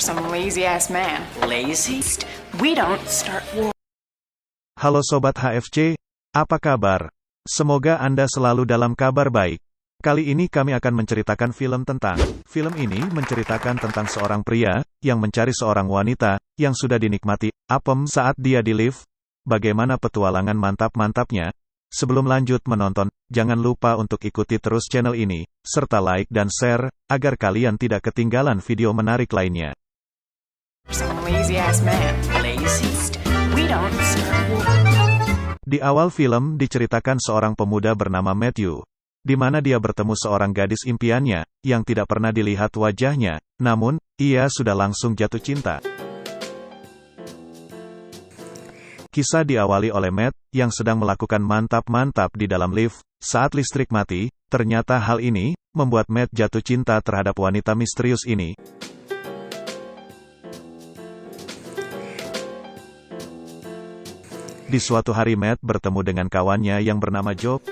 some lazy-ass man. Lazy? We don't start war. Halo Sobat HFC, apa kabar? Semoga Anda selalu dalam kabar baik. Kali ini kami akan menceritakan film ini menceritakan tentang seorang pria, yang mencari seorang wanita, yang sudah dinikmati, apem saat dia di lift. Bagaimana petualangan mantap-mantapnya? Sebelum lanjut menonton, jangan lupa untuk ikuti terus channel ini, serta like dan share, agar kalian tidak ketinggalan video menarik lainnya. Some lazy-ass man. Lazy? We don't start war. Di awal film diceritakan seorang pemuda bernama Matthew, di mana dia bertemu seorang gadis impiannya, yang tidak pernah dilihat wajahnya, namun, ia sudah langsung jatuh cinta. Kisah diawali oleh Matt, yang sedang melakukan mantap-mantap di dalam lift. Saat listrik mati, ternyata hal ini, membuat Matt jatuh cinta terhadap wanita misterius ini. Di suatu hari Matt bertemu dengan kawannya yang bernama Joe.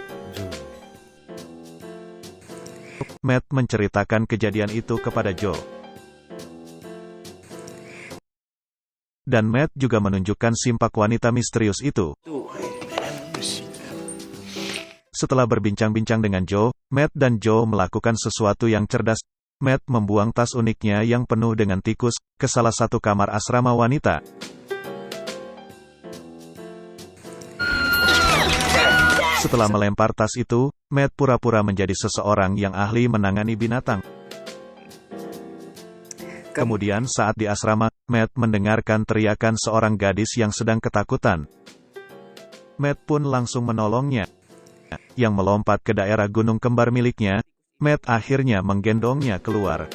Matt menceritakan kejadian itu kepada Joe. Dan Matt juga menunjukkan simpak wanita misterius itu. Setelah berbincang-bincang dengan Joe, Matt dan Joe melakukan sesuatu yang cerdas. Matt membuang tas uniknya yang penuh dengan tikus, ke salah satu kamar asrama wanita. Setelah melempar tas itu, Matt pura-pura menjadi seseorang yang ahli menangani binatang. Kemudian saat di asrama, Matt mendengarkan teriakan seorang gadis yang sedang ketakutan. Matt pun langsung menolongnya. Yang melompat ke daerah gunung kembar miliknya, Matt akhirnya menggendongnya keluar.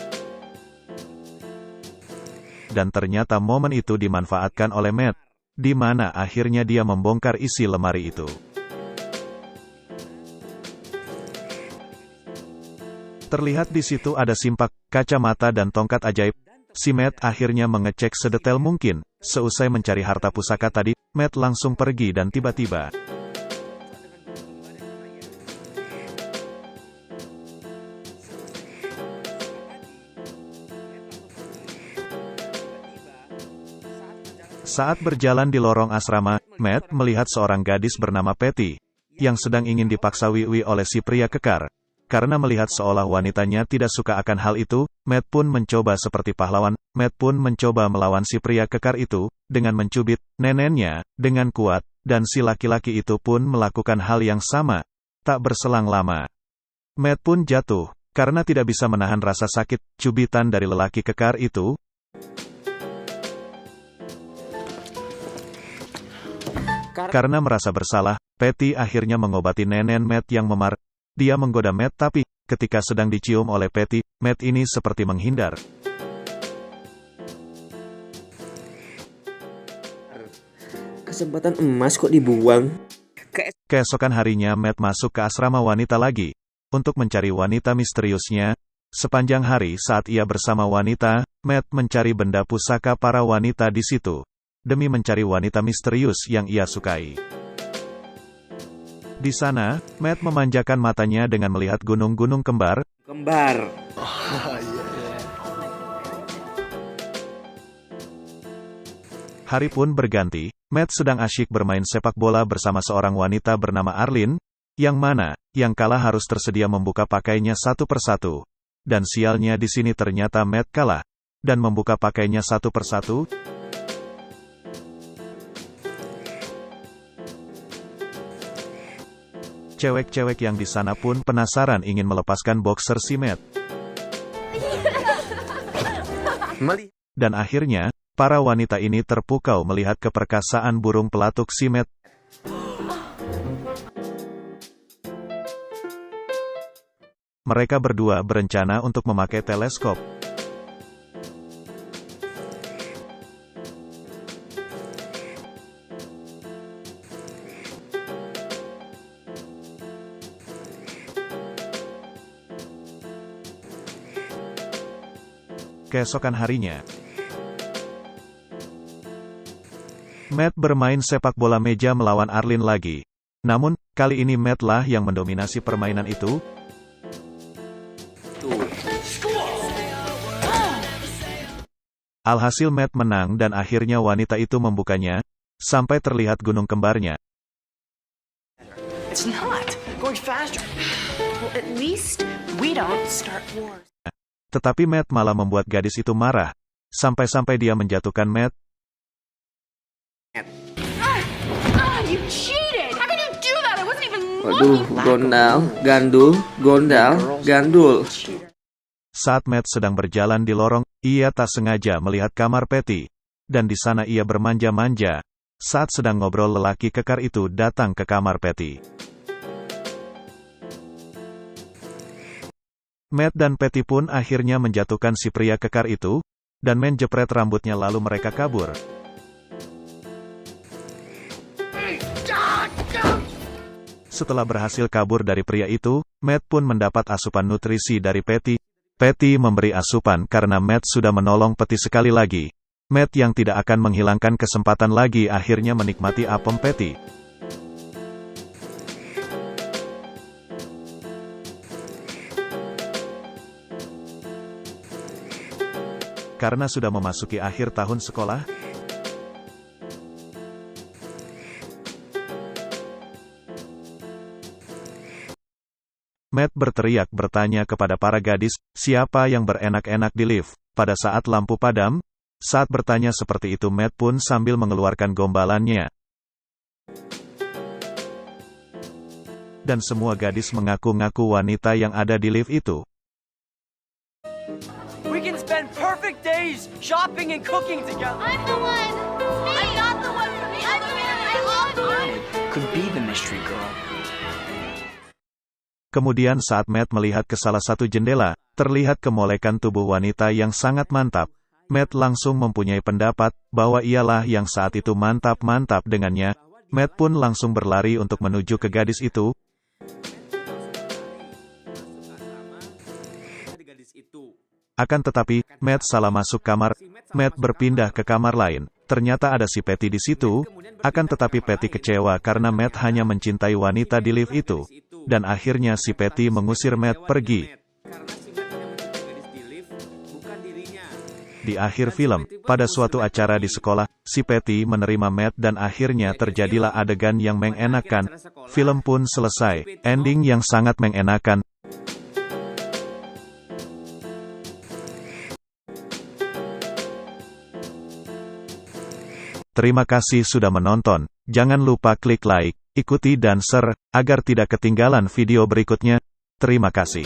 Dan ternyata momen itu dimanfaatkan oleh Matt, di mana akhirnya dia membongkar isi lemari itu. Terlihat di situ ada simpak, kacamata dan tongkat ajaib. Si Matt akhirnya mengecek sedetail mungkin. Seusai mencari harta pusaka tadi, Matt langsung pergi dan tiba-tiba saat berjalan di lorong asrama, Matt melihat seorang gadis bernama Patty, yang sedang ingin dipaksa wiwi oleh si pria kekar. Karena melihat seolah wanitanya tidak suka akan hal itu, Matt pun mencoba seperti pahlawan. Matt pun mencoba melawan si pria kekar itu, dengan mencubit neneknya dengan kuat, dan si laki-laki itu pun melakukan hal yang sama. Tak berselang lama, Matt pun jatuh, karena tidak bisa menahan rasa sakit cubitan dari lelaki kekar itu. Karena merasa bersalah, Patty akhirnya mengobati nenek Matt yang memar. Dia menggoda Matt tapi, ketika sedang dicium oleh Patty, Matt ini seperti menghindar. Kesempatan emas kok dibuang? Keesokan harinya Matt masuk ke asrama wanita lagi, untuk mencari wanita misteriusnya. Sepanjang hari saat ia bersama wanita, Matt mencari benda pusaka para wanita di situ, demi mencari wanita misterius yang ia sukai. Di sana, Matt memanjakan matanya dengan melihat gunung-gunung kembar. Hari pun berganti, Matt sedang asyik bermain sepak bola bersama seorang wanita bernama Arlene, yang kalah harus tersedia membuka pakainya satu persatu. Dan sialnya di sini ternyata Matt kalah, dan membuka pakainya satu persatu. Cewek-cewek yang di sana pun penasaran ingin melepaskan boxer si Matt. Dan akhirnya, para wanita ini terpukau melihat keperkasaan burung pelatuk si Matt. Mereka berdua berencana untuk memakai teleskop. Keesokan harinya, Matt bermain sepak bola meja melawan Arlene lagi. Namun, kali ini Matt lah yang mendominasi permainan itu. Alhasil Matt menang dan akhirnya wanita itu membukanya, sampai terlihat gunung kembarnya. It's not. Going faster. Well, at least we don't start wars. Tetapi Matt malah membuat gadis itu marah, sampai-sampai dia menjatuhkan Matt. You cheated! How can you do that? I wasn't even Waduh, looking. gondal, gandul, gondal, gandul. Saat Matt sedang berjalan di lorong, ia tak sengaja melihat kamar Patty. Dan di sana ia bermanja-manja. Saat sedang ngobrol lelaki kekar itu datang ke kamar Patty. Matt dan Patty pun akhirnya menjatuhkan si pria kekar itu, dan menjepret rambutnya lalu mereka kabur. Setelah berhasil kabur dari pria itu, Matt pun mendapat asupan nutrisi dari Patty. Patty memberi asupan karena Matt sudah menolong Patty sekali lagi. Matt yang tidak akan menghilangkan kesempatan lagi akhirnya menikmati apem Patty. Karena sudah memasuki akhir tahun sekolah, Matt berteriak bertanya kepada para gadis, siapa yang berenak-enak di lift. Pada saat lampu padam, saat bertanya seperti itu Matt pun sambil mengeluarkan gombalannya. Dan semua gadis mengaku-ngaku wanita yang ada di lift itu. We can spend perfect days shopping and cooking together. I'm the one. I'm not the one from the other man. I love you. Could be the mystery girl. Kemudian saat Matt melihat ke salah satu jendela, terlihat kemolekan tubuh wanita yang sangat mantap. Matt langsung mempunyai pendapat, bahwa ialah yang saat itu mantap-mantap dengannya. Matt pun langsung berlari untuk menuju ke gadis itu. Akan tetapi, Matt salah masuk kamar. Matt berpindah ke kamar lain. Ternyata ada si Patty di situ. Akan tetapi Patty kecewa karena Matt hanya mencintai wanita di lift itu. Dan akhirnya si Patty mengusir Matt pergi. Di akhir film, pada suatu acara di sekolah, si Patty menerima Matt dan akhirnya terjadilah adegan yang mengenakan. Film pun selesai, ending yang sangat mengenakan. Terima kasih sudah menonton. Jangan lupa klik like, ikuti dan share, agar tidak ketinggalan video berikutnya. Terima kasih.